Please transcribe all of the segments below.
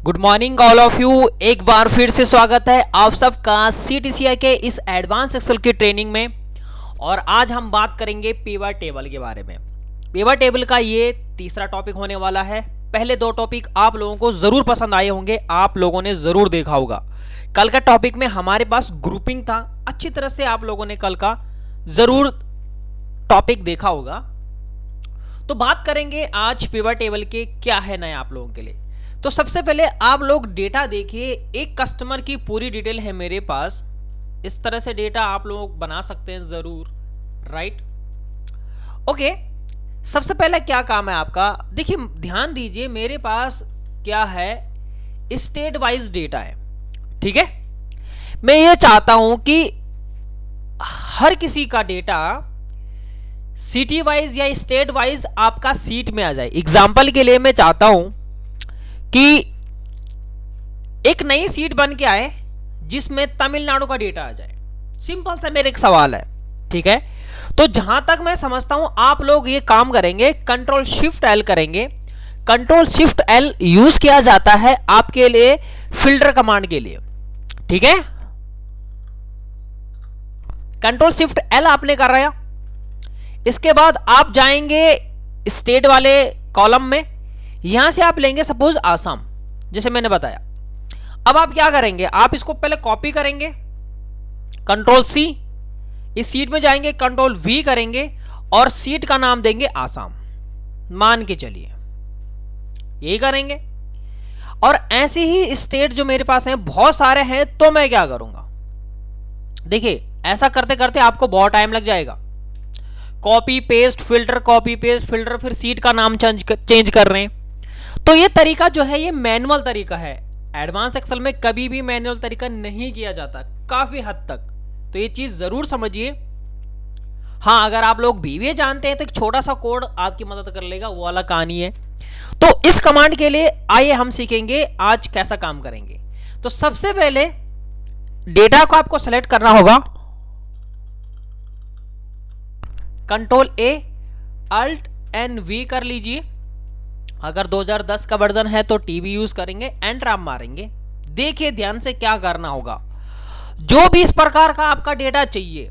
Good morning all of you. एक बार फिर से स्वागत है आप सबका CTCI के इस एडवांस एक्सेल की ट्रेनिंग में। और आज हम बात करेंगे पिवट टेबल के बारे में। पिवट टेबल का ये तीसरा टॉपिक होने वाला है। पहले दो टॉपिक आप लोगों को ज़रूर पसंद आए होंगे, आप लोगों ने ज़रूर देखा होगा। कल का टॉपिक में हमारे पास ग्रुपिंग था, अच्छी तरह से आप लोगों ने कल का ज़रूर टॉपिक देखा होगा। तो बात करेंगे आज पिवट टेबल के क्या है नया आप लोगों के लिए। तो सबसे पहले आप लोग डेटा देखिए, एक कस्टमर की पूरी डिटेल है मेरे पास। इस तरह से डेटा आप लोग बना सकते हैं ज़रूर, राइट। ओके, सबसे पहले क्या काम है आपका, देखिए ध्यान दीजिए, मेरे पास क्या है, स्टेट वाइज डेटा है, ठीक है। मैं ये चाहता हूं कि हर किसी का डेटा सिटी वाइज या स्टेट वाइज आपका सीट में आ जाए। एग्जाम्पल के लिए मैं चाहता हूं कि एक नई सीट बन के आए जिसमें तमिलनाडु का डेटा आ जाए। सिंपल सा मेरा एक सवाल है, ठीक है। तो जहां तक मैं समझता हूं आप लोग ये काम करेंगे, कंट्रोल शिफ्ट एल करेंगे। कंट्रोल शिफ्ट एल यूज किया जाता है आपके लिए फिल्टर कमांड के लिए, ठीक है। कंट्रोल शिफ्ट एल आपने कर रहा, इसके बाद आप जाएंगे स्टेट वाले कॉलम में। यहां से आप लेंगे सपोज आसाम, जैसे मैंने बताया। अब आप क्या करेंगे, आप इसको पहले कॉपी करेंगे, कंट्रोल सी, इस सीट में जाएंगे, कंट्रोल वी करेंगे और सीट का नाम देंगे आसाम, मान के चलिए यही करेंगे। और ऐसे ही स्टेट जो मेरे पास हैं बहुत सारे हैं, तो मैं क्या करूंगा, देखिए ऐसा करते करते आपको बहुत टाइम लग जाएगा। Copy paste filter, copy paste filter, फिर सीट का नाम चेंज कर रहे हैं। तो ये तरीका जो है ये मैनुअल तरीका है। एडवांस एक्सेल में कभी भी मैनुअल तरीका नहीं किया जाता काफी हद तक, तो ये चीज जरूर समझिए। हाँ, अगर आप लोग VBA जानते हैं तो एक छोटा सा कोड आपकी मदद कर लेगा, वो वाला कहानी है। तो इस कमांड के लिए आइए हम सीखेंगे आज कैसा काम करेंगे। तो सबसे पहले डेटा को आपको सेलेक्ट करना होगा, control A Alt N V कर लीजिए। अगर 2010 का वर्जन है तो TB यूज करेंगे, एंटर आप मारेंगे। देखिए ध्यान से क्या करना होगा, जो भी इस प्रकार का आपका डेटा चाहिए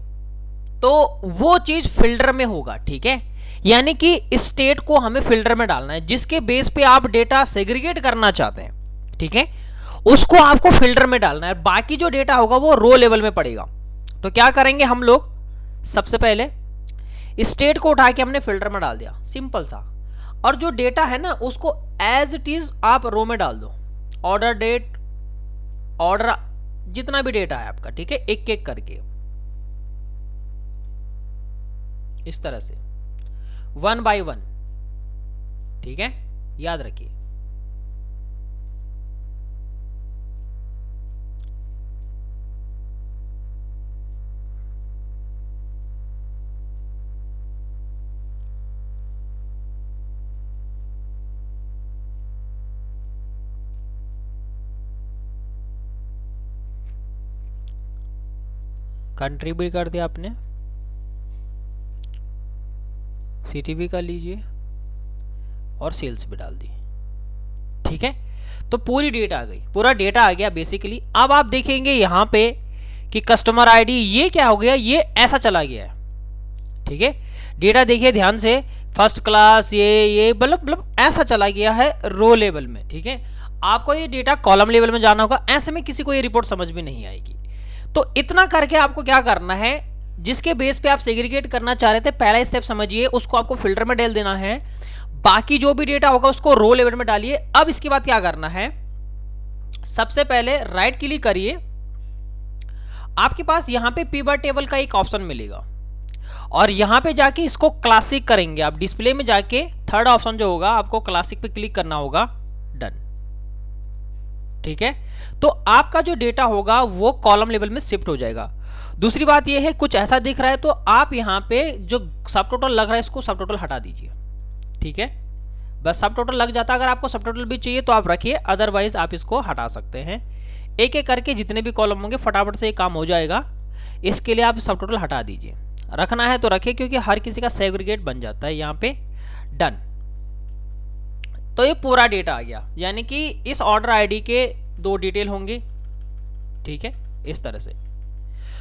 तो वो चीज फिल्टर में होगा, ठीक है। यानी कि स्टेट को हमें फिल्टर में डालना है, जिसके बेस पे आप डेटा सेग्रीगेट करना चाहते हैं, ठीक है, उसको आपको फिल्टर में डालना है। बाकी जो डेटा होगा वो रो लेवल में पड़ेगा। तो क्या करेंगे हम लोग, सबसे पहले स्टेट को उठा के हमने फिल्टर में डाल दिया, सिंपल सा। और जो डेटा है ना उसको एज इट इज आप रो में डाल दो, ऑर्डर डेट, ऑर्डर, जितना भी डेटा है आपका, ठीक है, एक एक करके इस तरह से 1 by 1, ठीक है, याद रखिए। कंट्री भी कर दिया आपने, सिटी भी कर लीजिए और सेल्स भी डाल दी, ठीक है। तो पूरी डेटा आ गई, पूरा डेटा आ गया बेसिकली। अब आप देखेंगे यहां पे कि कस्टमर आईडी ये क्या हो गया, ये ऐसा चला गया है, ठीक है। डेटा देखिए ध्यान से, फर्स्ट क्लास, ये मतलब ऐसा चला गया है रो लेवल में, ठीक है। आपको ये डेटा कॉलम लेवल में जाना होगा, ऐसे में किसी को ये रिपोर्ट समझ में नहीं आएगी। तो इतना करके आपको क्या करना है, जिसके बेस पे आप सेग्रीगेट करना चाह रहे थे, पहला स्टेप समझिए, उसको आपको फिल्टर में डाल देना है। बाकी जो भी डेटा होगा उसको रो लेवल में डालिए। अब इसके बाद क्या करना है, सबसे पहले राइट क्लिक करिए, आपके पास यहां पे पिवट टेबल का एक ऑप्शन मिलेगा और यहां पे जाके इसको क्लासिक करेंगे आप। डिस्प्ले में जाके थर्ड ऑप्शन जो होगा आपको क्लासिक पे क्लिक करना होगा, डन, ठीक है। तो आपका जो डेटा होगा वो कॉलम लेवल में शिफ्ट हो जाएगा। दूसरी बात ये है, कुछ ऐसा दिख रहा है तो आप यहां पे जो सब टोटल लग रहा है इसको सब टोटल हटा दीजिए, ठीक है। बस सब टोटल लग जाता है। अगर आपको सब टोटल भी चाहिए तो आप रखिए, अदरवाइज आप इसको हटा सकते हैं। एक एक करके जितने भी कॉलम होंगे फटाफट से ये काम हो जाएगा। इसके लिए आप सब टोटल हटा दीजिए, रखना है तो रखिए क्योंकि हर किसी का सेग्रीगेट बन जाता है यहाँ पे, डन। तो ये पूरा डेटा आ गया, यानी कि इस ऑर्डर आईडी के 2 डिटेल होंगे, ठीक है, इस तरह से।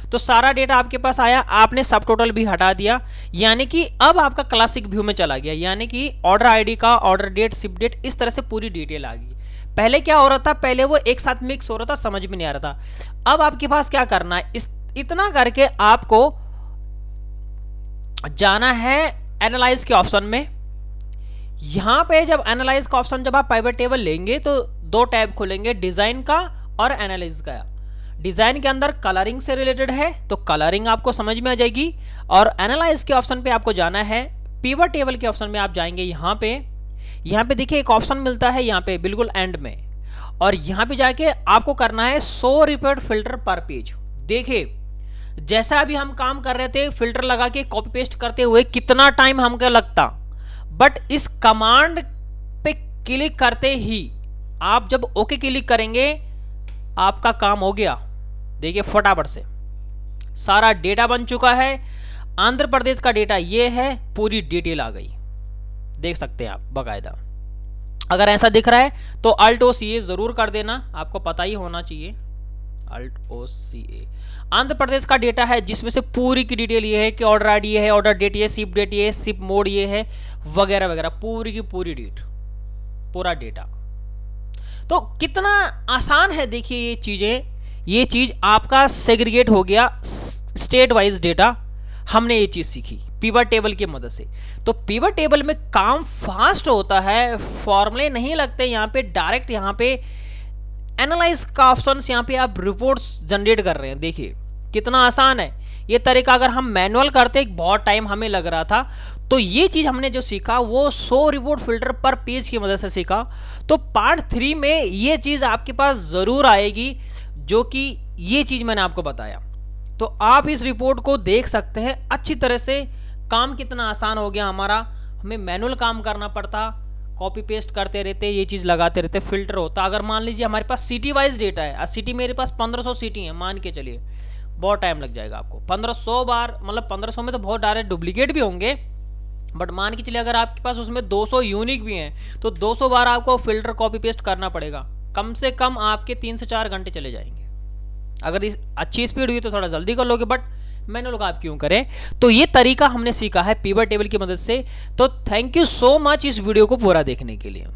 तो सारा डेटा आपके पास आया, आपने सब टोटल भी हटा दिया, यानी कि अब आपका क्लासिक व्यू में चला गया, यानी कि ऑर्डर आईडी का ऑर्डर डेट, शिप डेट, इस तरह से पूरी डिटेल आ गई। पहले क्या हो रहा था, पहले वो एक साथ मिक्स हो रहा था, समझ में नहीं आ रहा था। अब आपके पास क्या करना है, इतना करके आपको जाना है एनालाइज के ऑप्शन में। यहां पे जब एनालाइज का ऑप्शन, जब आप पिवट टेबल लेंगे तो 2 टैब खुलेंगे, डिजाइन का और एनालिसिस का। डिजाइन के अंदर कलरिंग से रिलेटेड है तो कलरिंग आपको समझ में आ जाएगी, और एनालाइज के ऑप्शन पे आपको जाना है। पिवट टेबल के ऑप्शन में आप जाएंगे, यहाँ पे देखिए एक ऑप्शन मिलता है यहाँ पे बिल्कुल एंड में, और यहाँ पे जाके आपको करना है शो रिपोर्ट फिल्टर पर पेज। देखिए जैसा अभी हम काम कर रहे थे, फिल्टर लगा के कॉपी पेस्ट करते हुए कितना टाइम हमको लगता, बट इस कमांड पे क्लिक करते ही आप जब ओके क्लिक करेंगे आपका काम हो गया। देखिए फटाफट से सारा डेटा बन चुका है। आंध्र प्रदेश का डेटा ये है, पूरी डिटेल आ गई, देख सकते हैं आप बकायदा। अगर ऐसा दिख रहा है तो अल्ट ओ सी ए जरूर कर देना, आपको पता ही होना चाहिए, अल्ट ओ सी ए। आंध्र प्रदेश का डेटा है जिसमें से पूरी की डिटेल ये है कि ऑर्डर आईडी ये है, ऑर्डर डेट ये, शिप डेट ये, शिप मोड ये है, वगैरह वगैरह, पूरी की पूरी डेट, पूरा डेटा। तो कितना आसान है देखिए ये चीजें। ये चीज आपका सेग्रीगेट हो गया स्टेट वाइज डेटा, हमने ये चीज सीखी पिवट टेबल की मदद से। तो पिवट टेबल में काम फास्ट होता है, फॉर्मूले नहीं लगते यहाँ पे, डायरेक्ट यहाँ पे एनालाइज का ऑप्शन, यहाँ पे आप रिपोर्ट्स जनरेट कर रहे हैं। देखिए कितना आसान है ये तरीका। अगर हम मैनुअल करते बहुत टाइम हमें लग रहा था, तो ये चीज हमने जो सीखा वो शो रिपोर्ट फिल्टर पर पेज की मदद से सीखा। तो पार्ट 3 में ये चीज आपके पास जरूर आएगी, जो कि ये चीज मैंने आपको बताया। तो आप इस रिपोर्ट को देख सकते हैं अच्छी तरह से। काम कितना आसान हो गया हमारा, हमें मैनुअल काम करना पड़ता, कॉपी पेस्ट करते रहते, ये चीज लगाते रहते, फिल्टर होता। अगर मान लीजिए हमारे पास सिटी वाइज डेटा है, सिटी मेरे पास 1500 सिटी है मान के चलिए, बहुत टाइम लग जाएगा आपको 1500 बार, मतलब 1500 में तो बहुत डायरेक्ट डुप्लीकेट भी होंगे, बट मान के चलिए अगर आपके पास उसमें 200 यूनिक भी हैं तो 200 बार आपको फिल्टर कॉपी पेस्ट करना पड़ेगा। कम से कम आपके 3 से 4 घंटे चले जाएंगे। अगर इस अच्छी स्पीड हुई तो थोड़ा जल्दी कर लोगे, बट मैनुअल का आप क्यों करें। तो ये तरीका हमने सीखा है पिवट टेबल की मदद से। तो थैंक यू सो मच इस वीडियो को पूरा देखने के लिए।